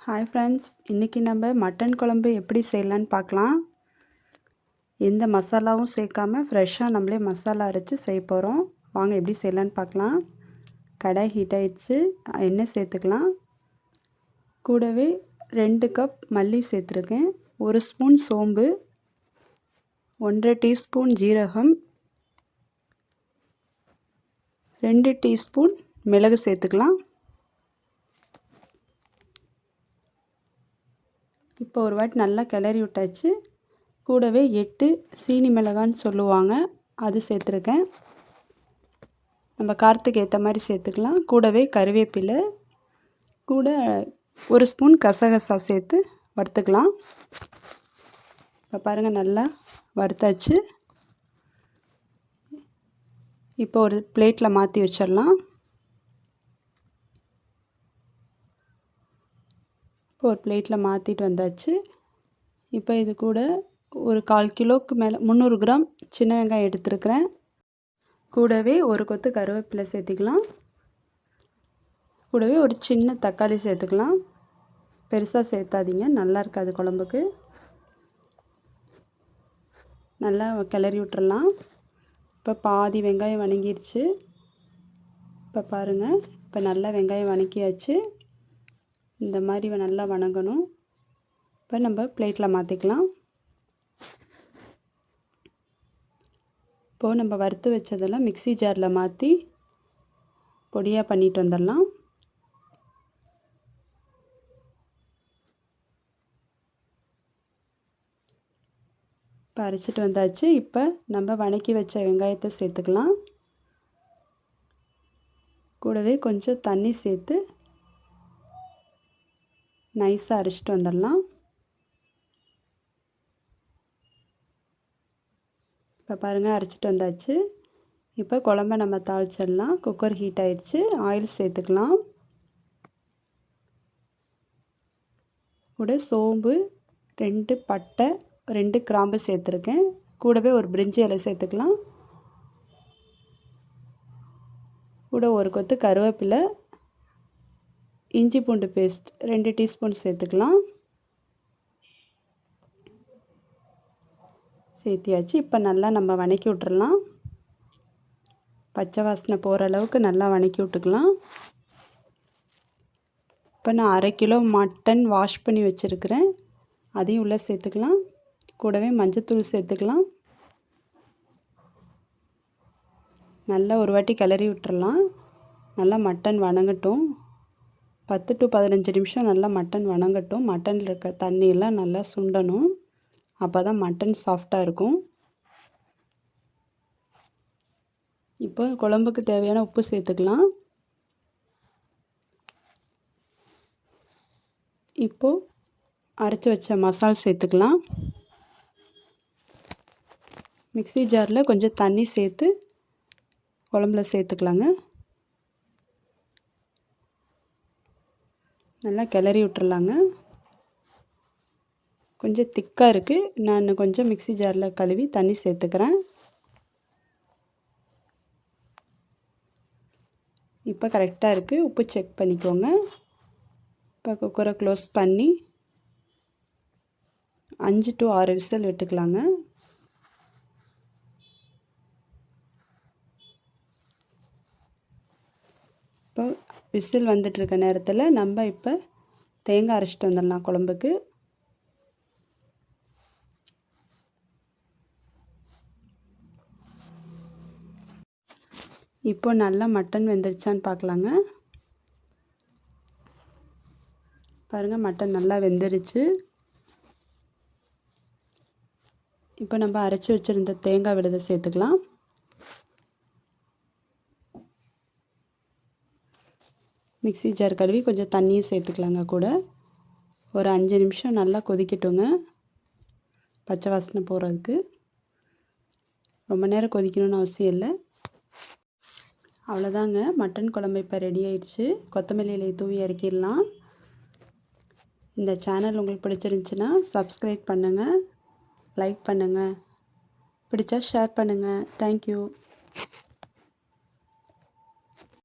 Hi friends, இன்றைக்கி நம்ம mutton குழம்பு எப்படி செய்யலான்னு பார்க்கலாம். எந்த மசாலாவும் சேர்க்காம ஃப்ரெஷ்ஷாக நம்மளே மசாலா அரைச்சி செய்ய போகிறோம். வாங்க எப்படி செய்யலான்னு பார்க்கலாம். கடாய் ஹீட் ஆகிடுச்சு, எண்ணெய் சேர்த்துக்கலாம். கூடவே 2 கப் மல்லி சேர்த்துருக்கேன், 1 ஸ்பூன் சோம்பு, 1.5 டீஸ்பூன் ஜீரகம், 2 டீஸ்பூன் மிளகு சேர்த்துக்கலாம். இப்போ ஒரு வாட்டி நல்லா கிளறி விட்டாச்சு. கூடவே 8 சீனி மிளகான்னு சொல்லுவாங்க, அது சேர்த்துருக்கேன். நம்ம காரத்துக்கு ஏற்ற மாதிரி சேர்த்துக்கலாம். கூடவே கருவேப்பிலை, கூட 1 ஸ்பூன் கசகசா சேர்த்து வறுத்துக்கலாம். இப்போ பாருங்கள், நல்லா வறுத்தாச்சு. இப்போ ஒரு பிளேட்டில் மாற்றி வச்சிடலாம். இப்போ ஒரு பிளேட்டில் மாற்றிட்டு வந்தாச்சு. இப்போ இது கூட ஒரு 1/4 கிலோவுக்கு மேலே 300 கிராம் சின்ன வெங்காயம் எடுத்துருக்கிறேன். கூடவே ஒரு கொத்து கருவேப்பிலை சேர்த்துக்கலாம். கூடவே ஒரு சின்ன தக்காளி சேர்த்துக்கலாம். பெருசாக சேர்த்தாதீங்க, நல்லா இருக்காது குழம்புக்கு. நல்லா கிளறி விட்டுறலாம். இப்போ பாதி வெங்காயம் வணங்கிருச்சு. இப்போ பாருங்கள், இப்போ நல்லா வெங்காயம் வணக்கியாச்சு. இந்த மாதிரி நல்லா வணங்கணும். இப்போ நம்ம பிளேட்டில் மாற்றிக்கலாம். இப்போது நம்ம வறுத்து வச்சதெல்லாம் மிக்ஸி ஜாரில் மாற்றி பொடியாக பண்ணிட்டு வந்துடலாம். இப்போ அரைச்சிட்டு வந்தாச்சு. இப்போ நம்ம வணக்கி வச்ச வெங்காயத்தை சேர்த்துக்கலாம். கூடவே கொஞ்சம் தண்ணி சேர்த்து நைஸாக அரைச்சிட்டு வந்துடலாம். இப்போ பாருங்கள், அரைச்சிட்டு வந்தாச்சு. இப்போ குழம்ப நம்ம தாளிச்சிடலாம். குக்கர் ஹீட் ஆயிடுச்சு, ஆயில் சேர்த்துக்கலாம். கூட சோம்பு, 2 பட்டை, 2 கிராம்பு சேர்த்துருக்கேன். கூடவே ஒரு பிரிஞ்சி இலை சேர்த்துக்கலாம். கூட ஒரு கொத்து கருவேப்பிலை, இஞ்சி பூண்டு பேஸ்ட் 2 டீஸ்பூன் சேர்த்துக்கலாம். சேர்த்தியாச்சு. இப்போ நல்லா நம்ம வணக்கி விட்டுறலாம். பச்சை வாசனை போகிற அளவுக்கு நல்லா வணக்கி விட்டுக்கலாம். இப்போ நான் 1/2 கிலோ மட்டன் வாஷ் பண்ணி வச்சுருக்கிறேன், அதையும் உள்ளே சேர்த்துக்கலாம். கூடவே மஞ்சத்தூள் சேர்த்துக்கலாம். நல்லா ஒரு வாட்டி கிளறி விட்டுறலாம். நல்லா மட்டன் வணங்கட்டும். 10 to 15 நிமிஷம் நல்லா மட்டன் வணங்கட்டும். மட்டனில் இருக்க தண்ணியெல்லாம் நல்லா சுண்டணும், அப்போ தான் மட்டன் சாஃப்டாக இருக்கும். இப்போ குழம்புக்கு தேவையான உப்பு சேர்த்துக்கலாம். இப்போது அரைச்சி வச்ச மசாலா சேர்த்துக்கலாம். மிக்ஸி ஜாரில் கொஞ்சம் தண்ணி சேர்த்து குழம்புல சேர்த்துக்கலாங்க. நல்லா கிளறி விட்டுறலாங்க. கொஞ்சம் திக்காக இருக்குது, நான் கொஞ்சம் மிக்ஸி ஜாரில் கழுவி தண்ணி சேர்த்துக்கிறேன். இப்போ கரெக்டாக இருக்குது, உப்பு செக் பண்ணிக்கோங்க. இப்போ குக்கரை க்ளோஸ் பண்ணி 5 to 6 விசில் விட்டுக்கலாங்க. இப்போ விசில் வந்துட்டுருக்க நேரத்தில் நம்ம இப்போ தேங்காய் அரைச்சிட்டு வந்துடலாம் குழம்புக்கு. இப்போ நல்லா மட்டன் வெந்துருச்சான்னு பார்க்கலாங்க. பாருங்கள், மட்டன் நல்லா வெந்துருச்சு. இப்போ நம்ம அரைச்சி வச்சுருந்த தேங்காய் விழுதை சேர்த்துக்கலாம். மிக்ஸி ஜார் கழுவி கொஞ்சம் தண்ணியும் சேர்த்துக்கலாங்க. கூட ஒரு 5 நிமிஷம் நல்லா கொதிக்கட்டுங்க, பச்சை வாசனை போகிறதுக்கு. ரொம்ப நேரம் கொதிக்கணும்னு அவசியம் இல்லை. அவ்வளோதாங்க, மட்டன் குழம்பு இப்போ ரெடி ஆயிடுச்சு. கொத்தமல்லி இலையை தூவி இறக்கிடலாம். இந்த சேனல் உங்களுக்கு பிடிச்சிருந்துச்சின்னா சப்ஸ்கிரைப் பண்ணுங்கள், லைக் பண்ணுங்கள், பிடிச்சா ஷேர் பண்ணுங்கள். தேங்க்யூ.